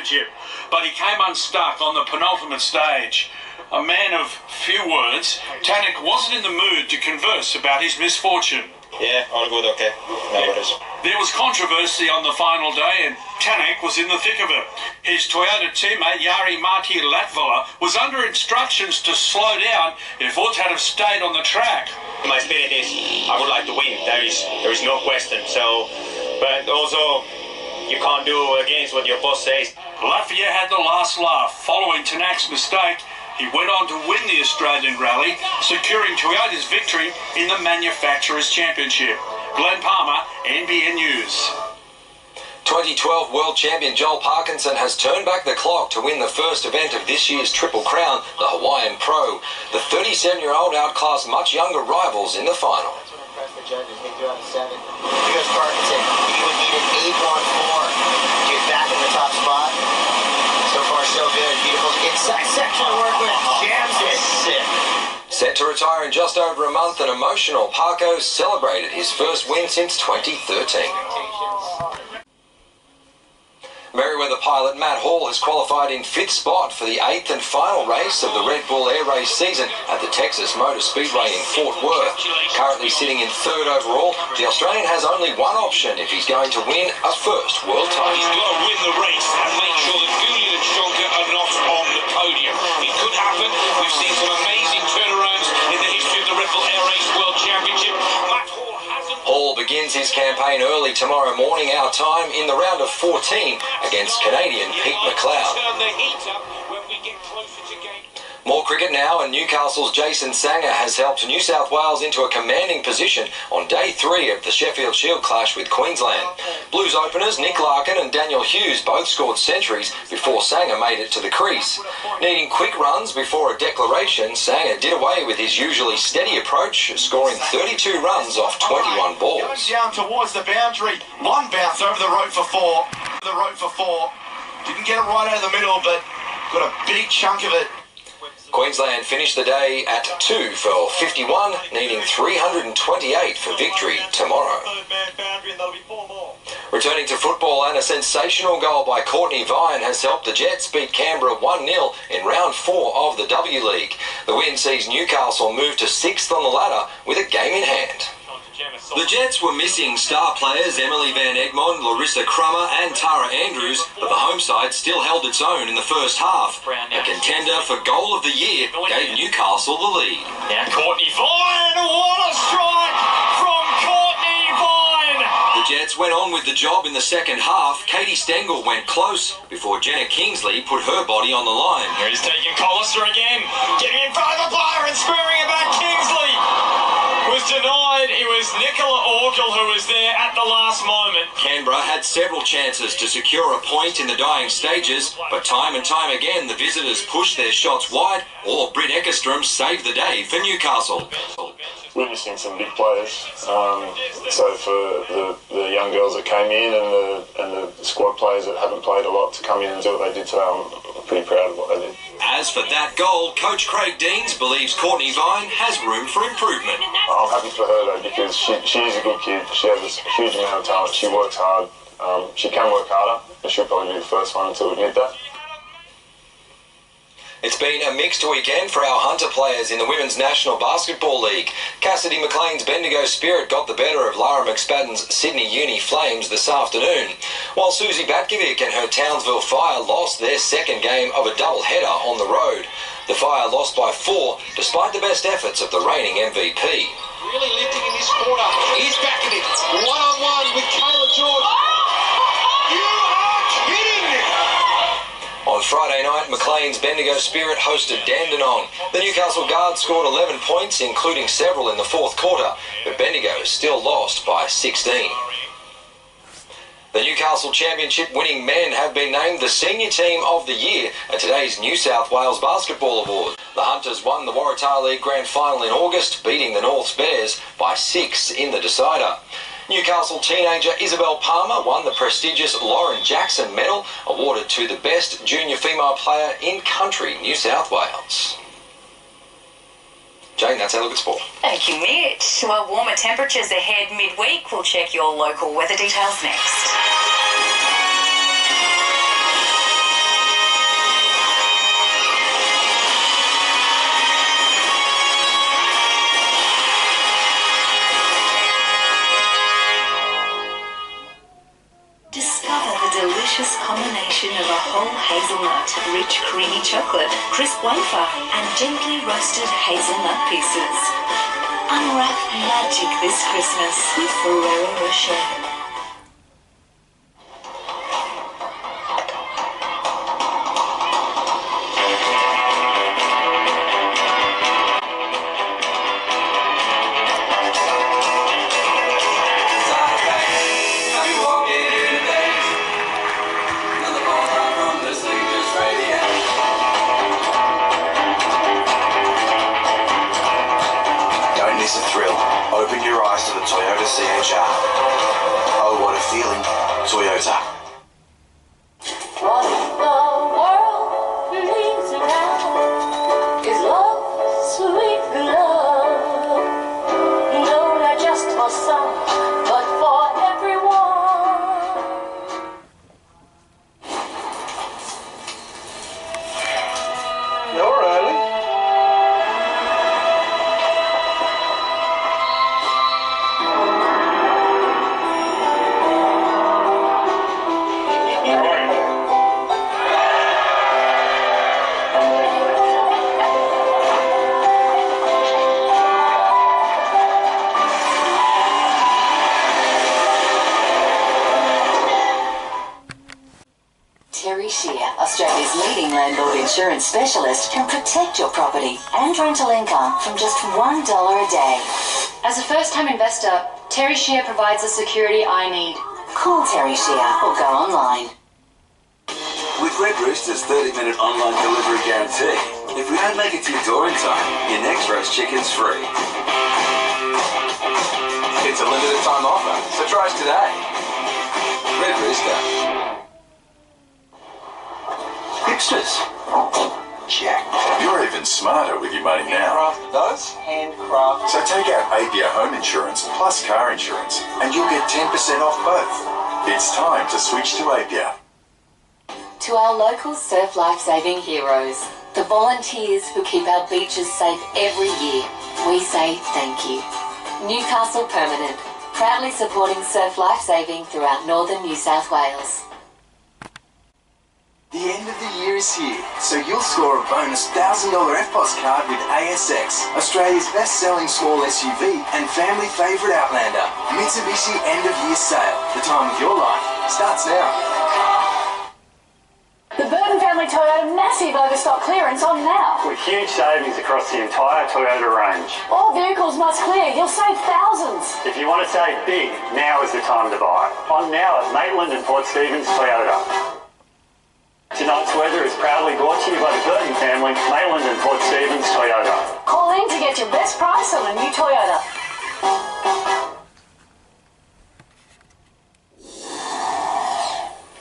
championship, but he came unstuck on the penultimate stage. A man of few words, Tanek wasn't in the mood to converse about his misfortune. Yeah, all good, okay. No worries. There was controversy on the final day and Tanek was in the thick of it. His Toyota teammate Jari-Matti Latvala was under instructions to slow down if Wood had have stayed on the track. My spirit is I would like to win. There is no question. So, but also you can't do against what your boss says. Latvala had the last laugh following Tanak's mistake. He went on to win the Australian Rally, securing Toyota's victory in the Manufacturers' Championship. Glenn Palmer, NBN News. 2012 World Champion Joel Parkinson has turned back the clock to win the first event of this year's Triple Crown, the Hawaiian Pro. The 37-year-old outclassed much younger rivals in the final. Here's Parkinson. He would need an 8-1-4 to get back in the top spot. So far, so good. Beautiful inside section to work with. Jams it. Sick. Set to retire in just over a month, an emotional Parko celebrated his first win since 2013. Merriweather pilot Matt Hall has qualified in 5th spot for the 8th and final race of the Red Bull Air Race season at the Texas Motor Speedway in Fort Worth. Currently sitting in 3rd overall, the Australian has only one option if he's going to win a first world title. He's got to win the race and make sure that Goulian and Shonka are not on the podium. It could happen. We've seen some amazing turnarounds in the history of the Red Bull Air Race World Championship. Matt Hall hasn't... Hall begins his campaign early tomorrow morning our time in the round of 14 against Canadian Pete McLeod. More cricket now, and Newcastle's Jason Sanger has helped New South Wales into a commanding position on day 3 of the Sheffield Shield clash with Queensland. Blues openers Nick Larkin and Daniel Hughes both scored centuries before Sanger made it to the crease. Needing quick runs before a declaration, Sanger did away with his usually steady approach, scoring 32 runs off 21 balls. Goes down towards the boundary. One bounce over the rope for 4. Didn't get it right out of the middle, but got a big chunk of it. Queensland finished the day at 2 for 51, needing 328 for victory tomorrow. Returning to football, and a sensational goal by Courtney Vine has helped the Jets beat Canberra 1-0 in round 4 of the W League. The win sees Newcastle move to 6th on the ladder with a game in hand. The Jets were missing star players Emily Van Egmond, Larissa Crummer and Tara Andrews, but the home side still held its own in the first half. A contender for goal of the year gave Newcastle the lead. Now Courtney Vine, what a strike from Courtney Vine! The Jets went on with the job in the second half. Katie Stengel went close before Jenna Kingsley put her body on the line. Here he's taking Collister again, getting in front of the player and squaring it back. Kingsley was denied. It was Nicola Orgel who was there at the last moment. Canberra had several chances to secure a point in the dying stages, but time and time again the visitors pushed their shots wide, or Britt Eckerstrom saved the day for Newcastle. We're missing some big players, so for the young girls that came in and the squad players that haven't played a lot to come in and do what they did today, I'm pretty proud of what they did. As for that goal, Coach Craig Deans believes Courtney Vine has room for improvement. I'm happy for her though, because she is a good kid. She has a huge amount of talent. She works hard. She can work harder, and she'll probably be the first one to admit that. It's been a mixed weekend for our Hunter players in the Women's National Basketball League. Cassidy McLean's Bendigo Spirit got the better of Lara McSpadden's Sydney Uni Flames this afternoon, while Susie Batkovic and her Townsville Fire lost their second game of a doubleheader on the road. The Fire lost by 4, despite the best efforts of the reigning MVP. Really lifting in this quarter. He's back in it. One-on-one with Kayla George. You are kidding me! On Friday night, Maclean's Bendigo Spirit hosted Dandenong. The Newcastle Guards scored 11 points, including several in the fourth quarter, but Bendigo still lost by 16. The Newcastle Championship winning men have been named the Senior Team of the Year at today's New South Wales Basketball Awards. The Hunters won the Waratah League Grand Final in August, beating the Norths Bears by 6 in the decider. Newcastle teenager Isabel Palmer won the prestigious Lauren Jackson Medal, awarded to the best junior female player in country New South Wales. Jane, that's our look at sport. Thank you, Mitch. Well, warmer temperatures ahead midweek. We'll check your local weather details next. combination of a whole hazelnut, rich creamy chocolate, crisp wafer, and gently roasted hazelnut pieces. Unwrap magic this Christmas with Ferrero Rocher. It's a thrill. Open your eyes to the Toyota CHR. Oh, what a feeling. Toyota. What the world needs now is love, sweet love. No, not just for some, but for everyone. No, Riley. Terry Shear, Australia's leading landlord insurance specialist, can protect your property and rental income from just $1 a day. As a first-time investor, Terry Shear provides the security I need. Call Terry Shear or go online. With Red Rooster's 30-minute online delivery guarantee, if we don't make it to your door in time, your next roast chicken's free. It's a limited time offer, so try us today. Red Rooster. Hipsters. Jack. You're even smarter with your money now. Handcraft those? Handcraft. So take out APIA home insurance plus car insurance and you'll get 10% off both. It's time to switch to APIA. To our local surf life-saving heroes, the volunteers who keep our beaches safe every year, we say thank you. Newcastle Permanent, proudly supporting surf life-saving throughout northern New South Wales. The end of the year is here, so you'll score a bonus $1,000 FPOS card with ASX, Australia's best-selling small SUV and family favourite Outlander. Mitsubishi end-of-year sale. The time of your life starts now. The Burton family Toyota massive overstock clearance on now. With huge savings across the entire Toyota range. All vehicles must clear. You'll save thousands. If you want to save big, now is the time to buy. On now at Maitland and Port Stephens Toyota. Tonight's weather is proudly brought to you by the Burton family, Maitland and Port Stephens Toyota. Call in to get your best price on a new Toyota.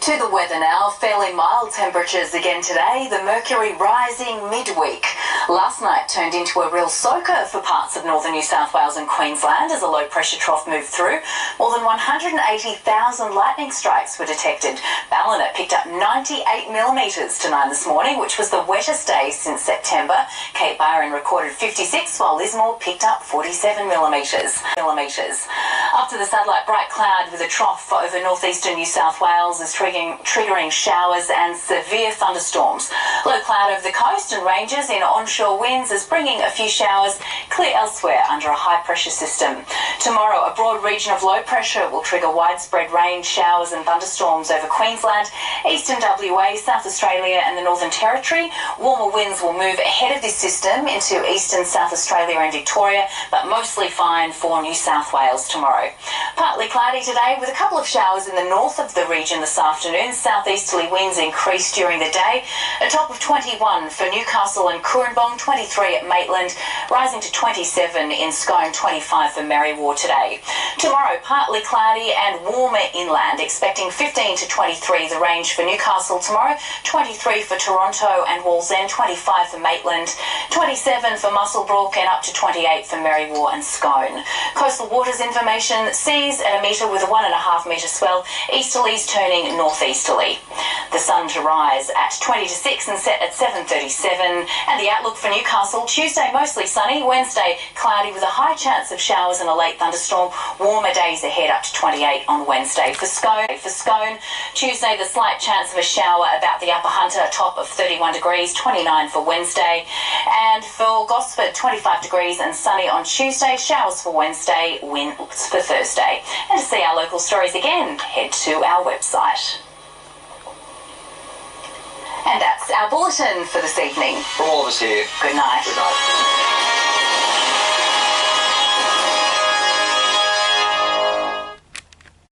To the weather now, fairly mild temperatures again today, the mercury rising midweek. Last night turned into a real soaker for parts of northern New South Wales and Queensland as a low pressure trough moved through. More than 180,000 lightning strikes were detected. Ballina picked up 98 millimetres to 9 this morning, which was the wettest day since September. Cape Byron recorded 56, while Lismore picked up 47 millimetres. Up to the satellite, bright cloud with a trough over northeastern New South Wales is triggering showers and severe thunderstorms. Low cloud over the coast and ranges in onshore winds is bringing a few showers clear elsewhere under a high pressure system. Tomorrow, a broad region of low pressure will trigger widespread rain, showers and thunderstorms over Queensland, eastern WA, South Australia and the Northern Territory. Warmer winds will move ahead of this system into eastern South Australia and Victoria, but mostly fine for New South Wales tomorrow. Partly cloudy today with a couple of showers in the north of the region this afternoon. Southeasterly winds increase during the day. A top of 21 for Newcastle and Coorambong, 23 at Maitland, rising to 27 in Scone, 25 for Merriwar today. Tomorrow, partly cloudy and warmer inland, expecting 15 to 23 the range for Newcastle tomorrow, 23 for Toronto and Wallsend, 25 for Maitland, 27 for Muswellbrook and up to 28 for Merriwar and Scone. Coastal waters information, seas at a metre with a 1.5 metre swell, easterlies turning north northeasterly. The sun to rise at 20 to 6 and set at 7:37. And the outlook for Newcastle: Tuesday mostly sunny, Wednesday cloudy with a high chance of showers and a late thunderstorm. Warmer days ahead up to 28 on Wednesday. For Scone, Tuesday the slight chance of a shower about the Upper Hunter, top of 31 degrees, 29 for Wednesday. And for Gosford, 25 degrees and sunny on Tuesday, showers for Wednesday, winds for Thursday. And to see our local stories again, head to our website. And that's our bulletin for this evening. From all of us here, good night. Good night.